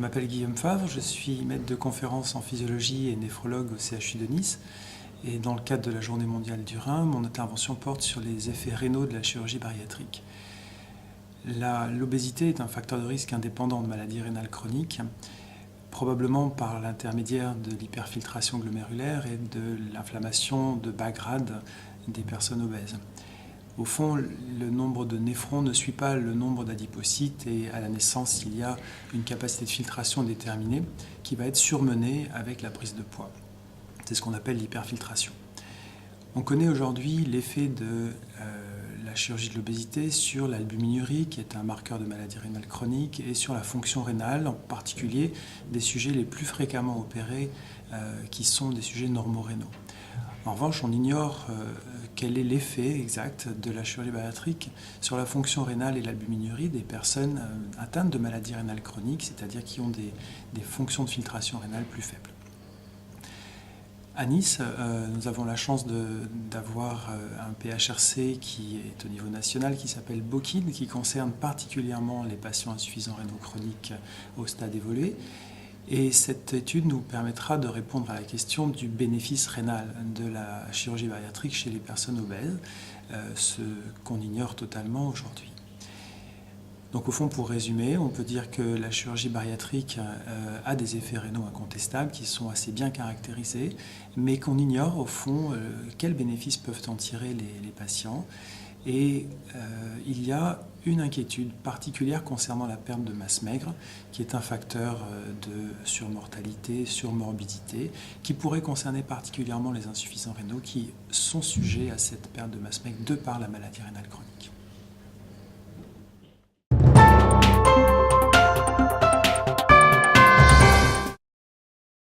Je m'appelle Guillaume Favre, je suis maître de conférence en physiologie et néphrologue au CHU de Nice. Et dans le cadre de la Journée mondiale du rein, mon intervention porte sur les effets rénaux de la chirurgie bariatrique. L'obésité est un facteur de risque indépendant de maladies rénales chroniques, probablement par l'intermédiaire de l'hyperfiltration glomérulaire et de l'inflammation de bas grade des personnes obèses. Au fond, le nombre de néphrons ne suit pas le nombre d'adipocytes et à la naissance, il y a une capacité de filtration déterminée qui va être surmenée avec la prise de poids. C'est ce qu'on appelle l'hyperfiltration. On connaît aujourd'hui l'effet de la chirurgie de l'obésité sur l'albuminurie, qui est un marqueur de maladie rénale chronique, et sur la fonction rénale, en particulier des sujets les plus fréquemment opérés, qui sont des sujets normorénaux. En revanche, on ignore quel est l'effet exact de la chirurgie bariatrique sur la fonction rénale et l'albuminurie des personnes atteintes de maladies rénales chroniques, c'est-à-dire qui ont des fonctions de filtration rénale plus faibles. À Nice, nous avons la chance d'avoir un PHRC qui est au niveau national, qui s'appelle BOKID, qui concerne particulièrement les patients insuffisants rénaux chroniques au stade évolué. Et cette étude nous permettra de répondre à la question du bénéfice rénal de la chirurgie bariatrique chez les personnes obèses, ce qu'on ignore totalement aujourd'hui. Donc au fond, pour résumer, on peut dire que la chirurgie bariatrique a des effets rénaux incontestables qui sont assez bien caractérisés, mais qu'on ignore au fond quels bénéfices peuvent en tirer les patients. Et il y a une inquiétude particulière concernant la perte de masse maigre, qui est un facteur de surmortalité, surmorbidité, qui pourrait concerner particulièrement les insuffisants rénaux qui sont sujets à cette perte de masse maigre de par la maladie rénale chronique.